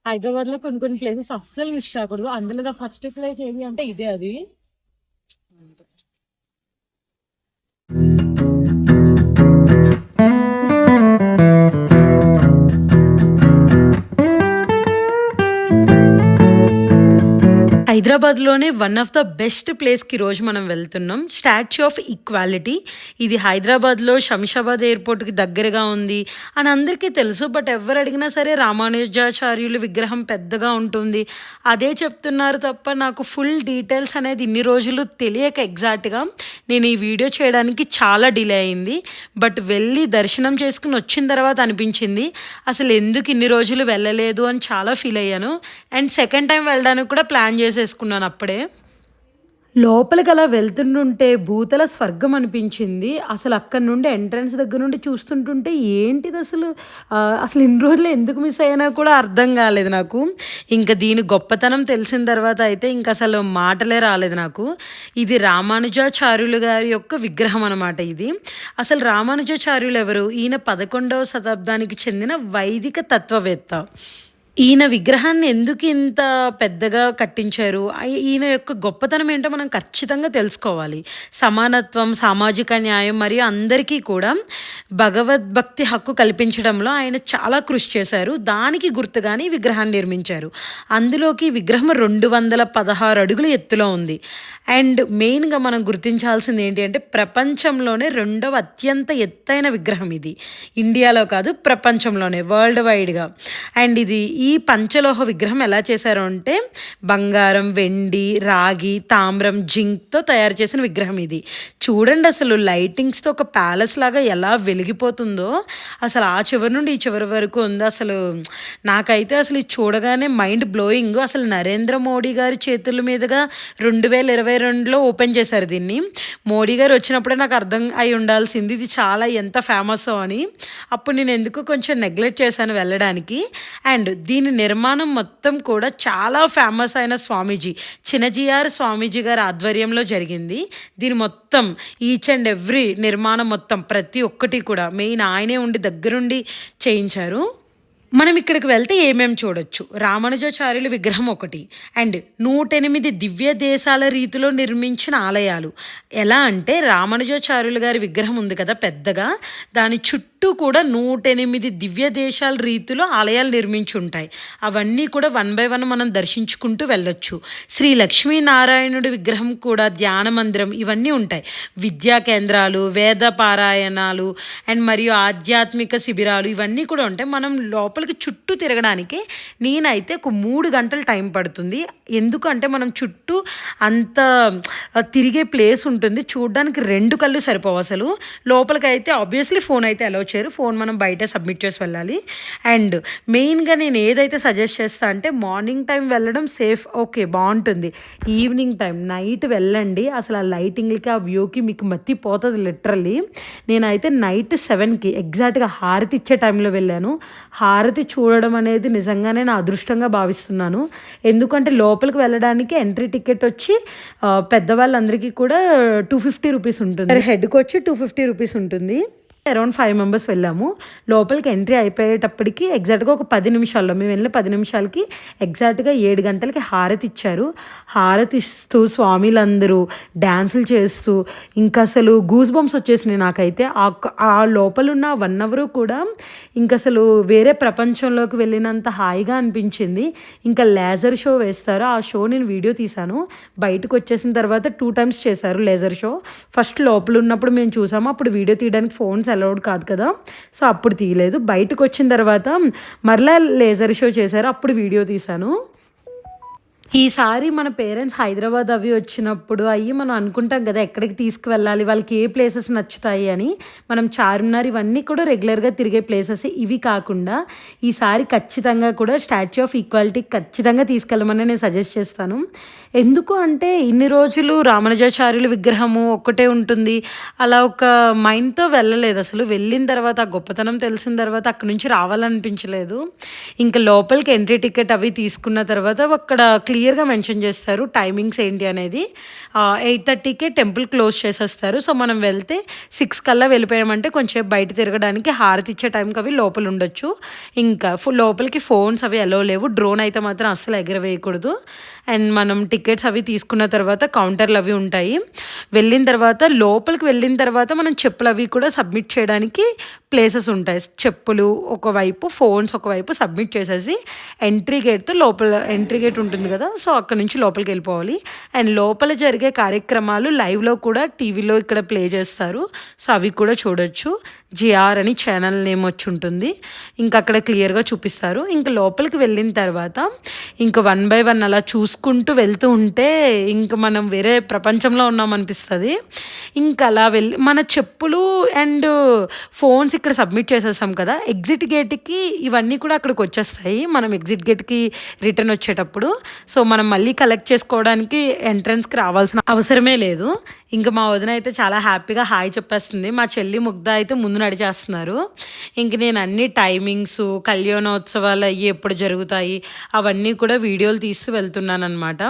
హైదరాబాద్ లో కొన్ని ప్లేసెస్ అస్సలు మిస్ కాకూడదు. అందులో నా ఫస్ట్ ఫ్లైట్ ఏది అంటే ఇదే అది. హైదరాబాద్లోనే వన్ ఆఫ్ ద బెస్ట్ ప్లేస్కి ఈరోజు మనం వెళ్తున్నాం. Statue of equality. ఇది హైదరాబాద్లో శంషాబాద్ ఎయిర్పోర్ట్కి దగ్గరగా ఉంది అని అందరికీ తెలుసు. బట్ ఎవరు అడిగినా సరే రామానుజాచార్యులు విగ్రహం పెద్దగా ఉంటుంది అదే చెప్తున్నారు తప్ప నాకు ఫుల్ డీటెయిల్స్ అనేది ఇన్ని రోజులు తెలియక ఎగ్జాక్ట్గా నేను ఈ వీడియో చేయడానికి చాలా డిలే అయింది. బట్ వెళ్ళి దర్శనం చేసుకుని వచ్చిన తర్వాత అనిపించింది అసలు ఎందుకు ఇన్ని రోజులు వెళ్ళలేదు అని చాలా ఫీల్ అయ్యాను. అండ్ సెకండ్ టైం వెళ్ళడానికి కూడా ప్లాన్ చేసేసుకున్నాను అప్పుడే. లోపలికి అలా వెళ్తుంటుంటే భూతల స్వర్గం అనిపించింది. అసలు అక్కడి నుండి ఎంట్రన్స్ దగ్గర నుండి చూస్తుంటుంటే ఏంటిది అసలు, అసలు ఇన్ని రోజులు ఎందుకు మిస్ అయినా కూడా అర్థం కాలేదు నాకు. ఇంకా దీని గొప్పతనం తెలిసిన తర్వాత అయితే ఇంక అసలు మాటలే రాలేదు నాకు. ఇది రామానుజాచార్యులు గారి యొక్క విగ్రహం అనమాట ఇది. అసలు రామానుజాచార్యులు ఎవరు? ఈయన 11వ శతాబ్దానికి చెందిన వైదిక తత్వవేత్త. ఈయన విగ్రహాన్ని ఎందుకు ఇంత పెద్దగా కట్టించారు? ఈయన యొక్క గొప్పతనం ఏంటో మనం ఖచ్చితంగా తెలుసుకోవాలి. సమానత్వం, సామాజిక న్యాయం మరియు అందరికీ కూడా భగవద్భక్తి హక్కు కల్పించడంలో ఆయన చాలా కృషి చేశారు. దానికి గుర్తుగానే ఈ విగ్రహాన్ని నిర్మించారు. అందులోకి విగ్రహం 216 అడుగుల ఎత్తులో ఉంది. అండ్ మెయిన్గా మనం గుర్తించాల్సింది ఏంటి అంటే ప్రపంచంలోనే 2వ అత్యంత ఎత్తైన విగ్రహం ఇది. ఇండియాలో కాదు, ప్రపంచంలోనే, వరల్డ్ వైడ్గా. అండ్ ఇది ఈ పంచలోహ విగ్రహం ఎలా చేశారు అంటే బంగారం, వెండి, రాగి, తామ్రం, జింక్తో తయారు చేసిన విగ్రహం ఇది. చూడండి అసలు లైటింగ్స్తో ఒక ప్యాలెస్ లాగా ఎలా వెలిగిపోతుందో. అసలు ఆ చివరి నుండి ఈ చివరి వరకు ఉంది. అసలు నాకైతే అసలు ఇది చూడగానే మైండ్ బ్లోయింగ్. అసలు నరేంద్ర మోడీ గారి చేతుల మీదుగా 2022లో ఓపెన్ చేశారు దీన్ని. మోడీ గారు వచ్చినప్పుడే నాకు అర్థం అయి ఉండాల్సింది ఇది చాలా ఎంత ఫేమస్ అని. అప్పుడు నేను ఎందుకు కొంచెం నెగ్లెక్ట్ చేశాను వెళ్ళడానికి. అండ్ దీని నిర్మాణం మొత్తం కూడా చాలా ఫేమస్ అయిన స్వామీజీ చిన్నజీఆర్ స్వామీజీ గారి ఆధ్వర్యంలో జరిగింది. దీని మొత్తం ఈచ్ అండ్ ఎవ్రీ నిర్మాణం మొత్తం ప్రతి ఒక్కటి కూడా మెయిన్ ఆయనే ఉండి దగ్గరుండి చేయించారు. మనం ఇక్కడికి వెళ్తే ఏమేమి చూడొచ్చు? రామానుజాచార్యుల విగ్రహం ఒకటి, అండ్ 108 దివ్య దేశాల రీతిలో నిర్మించిన ఆలయాలు. ఎలా అంటే రామానుజాచార్యుల గారి విగ్రహం ఉంది కదా పెద్దగా, దాని చుట్టూ కూడా 108 దివ్య దేశాల రీతిలో ఆలయాలు నిర్మించి ఉంటాయి. అవన్నీ కూడా 1 బై 1 మనం దర్శించుకుంటూ వెళ్ళొచ్చు. శ్రీ లక్ష్మీనారాయణుడి విగ్రహం కూడా, ధ్యాన మందిరం, ఇవన్నీ ఉంటాయి. విద్యా కేంద్రాలు, వేద పారాయణాలు అండ్ మరియు ఆధ్యాత్మిక శిబిరాలు ఇవన్నీ కూడా ఉంటాయి. మనం లోపలికి చుట్టూ తిరగడానికి నేనైతే ఒక 3 గంటలు టైం పడుతుంది. ఎందుకంటే మనం చుట్టూ అంత తిరిగే ప్లేస్ ఉంటుంది. చూడడానికి 2 కళ్ళు సరిపోవు అసలు. లోపలికి అయితే ఆబ్వియస్లీ ఫోన్ అయితే అలౌ చేయరు. ఫోన్ మనం బయటే సబ్మిట్ చేసి వెళ్ళాలి. అండ్ మెయిన్గా నేను ఏదైతే సజెస్ట్ చేస్తా అంటే మార్నింగ్ టైం వెళ్ళడం సేఫ్, ఓకే బాగుంటుంది. ఈవినింగ్ టైం నైట్ వెళ్ళండి. అసలు ఆ లైటింగ్కి, ఆ వ్యూకి మీకు మత్తిపోతుంది లిటరల్లీ. నేనైతే నైట్ 7కి ఎగ్జాక్ట్గా హారతి ఇచ్చే టైంలో వెళ్ళాను. హారతి చూడడం అనేది నిజంగానే నా అదృష్టంగా భావిస్తున్నాను. ఎందుకంటే లోపలికి వెళ్ళడానికి ఎంట్రీ టికెట్ వచ్చి పెద్దవాళ్ళందరికీ కూడా 250 రూపీస్ ఉంటుంది. హెడ్కి వచ్చి 250 రూపీస్ ఉంటుంది. అరౌండ్ 5 మెంబర్స్ వెళ్ళాము. లోపలికి ఎంట్రీ అయిపోయేటప్పటికి ఎగ్జాక్ట్గా ఒక 10 నిమిషాల్లో, మేము వెళ్ళిన 10 నిమిషాలకి ఎగ్జాక్ట్గా 7 గంటలకి హారతి ఇచ్చారు. హారతి ఇస్తూ స్వామిలందరూ డ్యాన్సులు చేస్తూ ఇంకా అసలు గూస్ బంప్స్ వచ్చేసినాయి నాకైతే. ఆ లోపల ఉన్న 1 అవర్ కూడా ఇంకా అసలు వేరే ప్రపంచంలోకి వెళ్ళినంత హాయిగా అనిపించింది. ఇంకా లేజర్ షో వేస్తారు. ఆ షో నేను వీడియో తీశాను. బయటకు వచ్చేసిన తర్వాత 2 టైమ్స్ చేశారు లేజర్ షో. ఫస్ట్ లోపల ఉన్నప్పుడు మేము చూసాము, అప్పుడు వీడియో తీయడానికి ఫోన్స్ అలౌడ్ కాదు కదా, సో అప్పుడు తీయలేదు. బయటకు వచ్చిన తర్వాత మరలా లేజర్ షో చేశారు, అప్పుడు వీడియో తీశాను. ఈసారి మన పేరెంట్స్ హైదరాబాద్ అవి వచ్చినప్పుడు మనం అనుకుంటాం కదా ఎక్కడికి తీసుకువెళ్ళాలి, వాళ్ళకి ఏ ప్లేసెస్ నచ్చుతాయి అని. మనం చార్మినార్ ఇవన్నీ కూడా రెగ్యులర్గా తిరిగే ప్లేసెస్. ఇవి కాకుండా ఈసారి ఖచ్చితంగా కూడా స్టాచ్యూ ఆఫ్ ఈక్వాలిటీ ఖచ్చితంగా తీసుకెళ్ళమని నేను సజెస్ట్ చేస్తాను. ఎందుకు అంటే ఇన్ని రోజులు రామానుజాచార్యుల విగ్రహము ఒక్కటే ఉంటుంది అలా ఒక మైండ్తో వెళ్ళలేదు. అసలు వెళ్ళిన తర్వాత ఆ గొప్పతనం తెలిసిన తర్వాత అక్కడి నుంచి రావాలనిపించలేదు. ఇంకా లోపలికి ఎంట్రీ టికెట్ అవి తీసుకున్న తర్వాత అక్కడ క్లియర్‌గా మెన్షన్ చేస్తారు టైమింగ్స్ ఏంటి అనేది. 8:30కే టెంపుల్ క్లోజ్ చేసేస్తారు. సో, మనం వెళ్తే 6 కల్లా వెళ్ళిపోయామంటే కొంచెంసేపు బయట తిరగడానికి హారతి ఇచ్చే టైంకి అవి లోపల ఉండొచ్చు. ఇంకా లోపలికి ఫోన్స్ అవి అలో లేవు. డ్రోన్ అయితే మాత్రం అస్సలు ఎగరవేయకూడదు. అండ్ మనం టికెట్స్ అవి తీసుకున్న తర్వాత కౌంటర్లు అవి ఉంటాయి. వెళ్ళిన తర్వాత లోపలికి వెళ్ళిన తర్వాత మనం చెప్పులు అవి కూడా సబ్మిట్ చేయడానికి ప్లేసెస్ ఉంటాయి. చెప్పులు ఒకవైపు, ఫోన్స్ ఒకవైపు సబ్మిట్ చేసేసి ఎంట్రీ గేట్ ఉంటుంది కదా, సో అక్కడ నుంచి లోపలికి వెళ్ళిపోవాలి. అండ్ లోపల జరిగే కార్యక్రమాలు లైవ్లో కూడా టీవీలో ఇక్కడ ప్లే చేస్తారు. సో అవి కూడా చూడొచ్చు. జిఆర్ అని ఛానల్ నేమ్ వచ్చి ఉంటుంది. ఇంకా అక్కడ క్లియర్గా చూపిస్తారు. ఇంకా లోపలికి వెళ్ళిన తర్వాత ఇంకా 1 by 1 అలా చూసుకుంటూ వెళ్తూ ఉంటే ఇంకా మనం వేరే ప్రపంచంలో ఉన్నామనిపిస్తుంది. ఇంకా అలా వెళ్ళి మన చెప్పులు అండ్ ఫోన్స్ ఇక్కడ సబ్మిట్ చేసేసాం కదా, ఎగ్జిట్ గేట్కి ఇవన్నీ కూడా అక్కడికి వచ్చేస్తాయి మనం ఎగ్జిట్ గేట్కి రిటర్న్ వచ్చేటప్పుడు. సో మనం మళ్ళీ కలెక్ట్ చేసుకోవడానికి ఎంట్రన్స్కి రావాల్సిన అవసరమే లేదు. ఇంకా మా వదిన అయితే చాలా హ్యాపీగా హాయ్ చెప్పేస్తుంది. మా చెల్లి ముగ్ధ అయితే ముందు నడిచేస్తున్నారు. ఇంక నేను అన్ని టైమింగ్స్, కళ్యాణోత్సవాలు అవి ఎప్పుడు జరుగుతాయి అవన్నీ కూడా వీడియోలు తీస్తూ వెళ్తున్నాను అనమాట.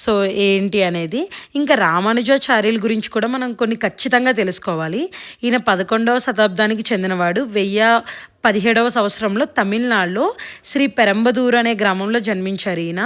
సో ఏంటి అనేది, ఇంకా రామానుజాచార్యుల గురించి కూడా మనం కొన్ని ఖచ్చితంగా తెలుసుకోవాలి. ఈయన 11వ శతాబ్దానికి చెందినవాడు. 1017వ సంవత్సరంలో తమిళనాడులో శ్రీ పెరంబదూరు అనే గ్రామంలో జన్మించారు ఈయన.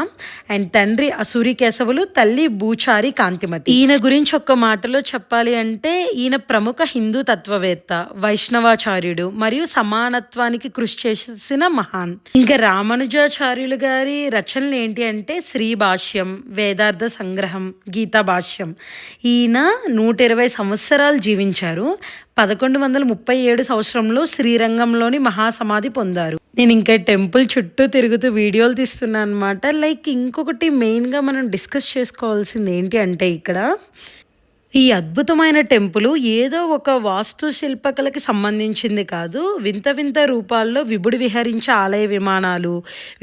అండ్ తండ్రి అసూరి కేశవులు, తల్లి భూచారి కాంతిమతి. ఈయన గురించి ఒక్క మాటలో చెప్పాలి అంటే ఈయన ప్రముఖ హిందూ తత్వవేత్త, వైష్ణవాచార్యుడు మరియు సమానత్వానికి కృషి చేసిన మహాన్. ఇంకా రామానుజాచార్యులు గారి రచనలు ఏంటి అంటే శ్రీ భాష్యం, వేదార్థ సంగ్రహం, గీతా భాష్యం. ఈయన 120 సంవత్సరాలు జీవించారు. 1137 సంవత్సరంలో శ్రీరంగంలోని మహాసమాధి పొందారు. నేను ఇంకా టెంపుల్ చుట్టూ తిరుగుతూ వీడియోలు తీస్తున్నాను అనమాట. లైక్ ఇంకొకటి మెయిన్గా మనం డిస్కస్ చేసుకోవాల్సింది ఏంటి అంటే ఇక్కడ ఈ అద్భుతమైన టెంపుల్ ఏదో ఒక వాస్తు శిల్పకళకి సంబంధించింది కాదు. వింత వింత రూపాల్లో విభుడు విహరించే ఆలయ విమానాలు,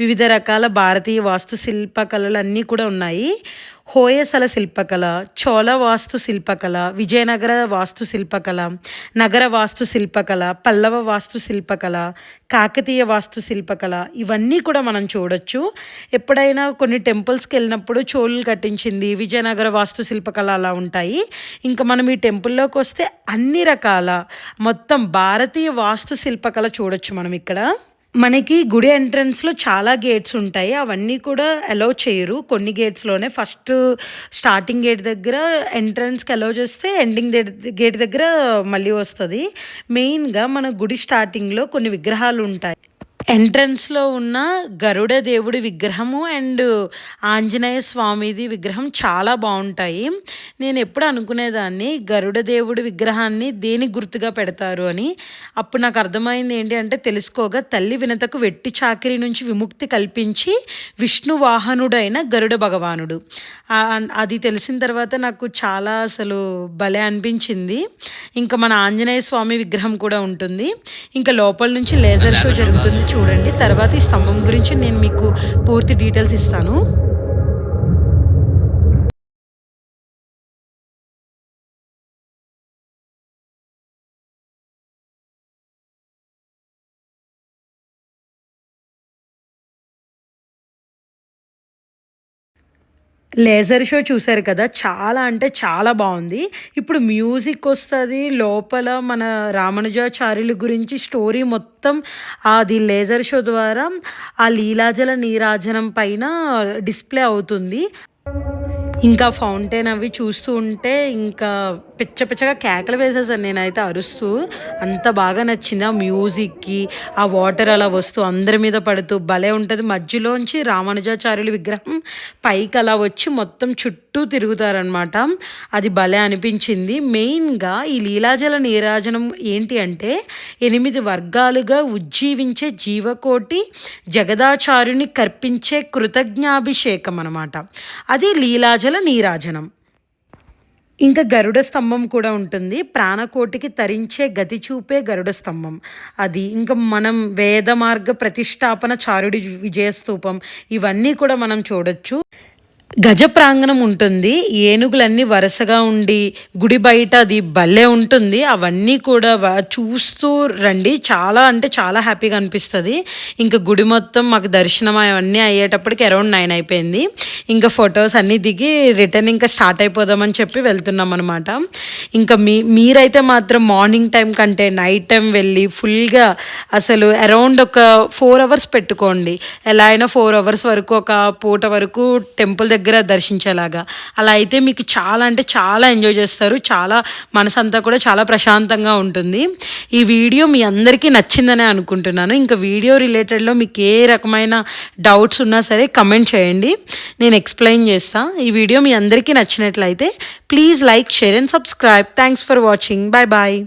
వివిధ రకాల భారతీయ వాస్తు శిల్పకళలు అన్నీ కూడా ఉన్నాయి. హోయసల శిల్పకళ, చోళ వాస్తు శిల్పకళ, విజయనగర వాస్తు శిల్పకళ, నగర వాస్తు శిల్పకళ, పల్లవ వాస్తు శిల్పకళ, కాకతీయ వాస్తు శిల్పకళ, ఇవన్నీ కూడా మనం చూడొచ్చు. ఎప్పుడైనా కొన్ని టెంపుల్స్కి వెళ్ళినప్పుడు చోళులు కట్టించింది, విజయనగర వాస్తు శిల్పకళ అలా ఉంటాయి. ఇంకా మనం ఈ టెంపుల్లోకి వస్తే అన్ని రకాల మొత్తం భారతీయ వాస్తు శిల్పకళ చూడొచ్చు మనం ఇక్కడ. మనకి గుడి ఎంట్రన్స్లో చాలా గేట్స్ ఉంటాయి. అవన్నీ కూడా అలౌ చేయరు. కొన్ని గేట్స్లోనే ఫస్ట్ స్టార్టింగ్ గేట్ దగ్గర ఎంట్రన్స్కి అలౌ చేస్తే ఎండింగ్ గేట్ దగ్గర మళ్ళీ వస్తుంది. మెయిన్గా మన గుడి స్టార్టింగ్లో కొన్ని విగ్రహాలు ఉంటాయి. ఎంట్రన్స్లో ఉన్న గరుడ దేవుడి విగ్రహము అండ్ ఆంజనేయ స్వామిది విగ్రహం చాలా బాగుంటాయి. నేను ఎప్పుడు అనుకునేదాన్ని గరుడ దేవుడి విగ్రహాన్ని దేనికి గుర్తుగా పెడతారు అని. అప్పుడు నాకు అర్థమైంది ఏంటి అంటే తెలుసుకోగా తల్లి వినతకు వెట్టి చాకిరి నుంచి విముక్తి కల్పించి విష్ణు వాహనుడైన గరుడ భగవానుడు. అది తెలిసిన తర్వాత నాకు చాలా అసలు భలే అనిపించింది. ఇంకా మన ఆంజనేయ స్వామి విగ్రహం కూడా ఉంటుంది. ఇంకా లోపల నుంచి లేజర్ షో జరుగుతుంది చూడండి. తర్వాత ఈ స్తంభం గురించి నేను మీకు పూర్తి డీటెయిల్స్ ఇస్తాను. లేజర్ షో చూసారు కదా, చాలా అంటే చాలా బాగుంది. ఇప్పుడు మ్యూజిక్ వస్తుంది లోపల. మన రామానుజాచార్యుల గురించి స్టోరీ మొత్తం అది లేజర్ షో ద్వారా ఆ లీలాజల నీరాజనం పైన డిస్ప్లే అవుతుంది. ఇంకా ఫౌంటైన్ అవి చూస్తూ ఉంటే ఇంకా పిచ్చగా కేకలు వేసేసాను నేనైతే అరుస్తూ. అంత బాగా నచ్చింది ఆ మ్యూజిక్కి. ఆ వాటర్ అలా వస్తూ అందరి మీద పడుతూ భలే ఉంటుంది. మధ్యలోంచి రామానుజాచార్యుల విగ్రహం పైకి అలా వచ్చి మొత్తం చుట్టూ తిరుగుతారనమాట. అది భలే అనిపించింది. మెయిన్గా ఈ లీలాజల నీరాజనం ఏంటి అంటే 8 వర్గాలుగా ఉజ్జీవించే జీవకోటి జగదాచార్యుని కర్పించే కృతజ్ఞాభిషేకం అనమాట. అది లీలాజల నీరాజనం. ఇంకా గరుడ స్తంభం కూడా ఉంటుంది. ప్రాణకోటికి తరించే గతి చూపే గరుడ స్తంభం అది. ఇంకా మనం వేద మార్గ ప్రతిష్టాపన చారుడి విజయస్తూపం ఇవన్నీ కూడా మనం చూడొచ్చు. గజ ప్రాంగణం ఉంటుంది. ఏనుగులన్నీ వరుసగా ఉండి గుడి బయట అది భలే ఉంటుంది. అవన్నీ కూడా చూస్తూ రండి. చాలా అంటే చాలా హ్యాపీగా అనిపిస్తది. ఇంకా గుడి మొత్తం మాకు దర్శనం అవన్నీ అయ్యేటప్పటికి అరౌండ్ 9 అయిపోయింది. ఇంకా ఫొటోస్ అన్నీ దిగి రిటర్న్ ఇంకా స్టార్ట్ అయిపోదామని చెప్పి వెళ్తున్నాం అనమాట. ఇంకా మీరైతే మాత్రం మార్నింగ్ టైం కంటే నైట్ టైం వెళ్ళి ఫుల్గా అసలు అరౌండ్ ఒక 4 అవర్స్ పెట్టుకోండి. ఎలా అయినా 4 అవర్స్ వరకు ఒక పూట వరకు టెంపుల్ దగ్గర దర్శించేలాగా. అలా అయితే మీకు చాలా అంటే చాలా ఎంజాయ్ చేస్తారు. చాలా మనసంతా కూడా చాలా ప్రశాంతంగా ఉంటుంది. ఈ వీడియో మీ అందరికీ నచ్చిందనే అనుకుంటున్నాను. ఇంకా వీడియో రిలేటెడ్లో మీకు ఏ రకమైన డౌట్స్ ఉన్నా సరే కమెంట్ చేయండి, నేను ఎక్స్ప్లెయిన్ చేస్తాను. ఈ వీడియో మీ అందరికీ నచ్చినట్లయితే please like, share and subscribe. Thanks for watching. Bye bye.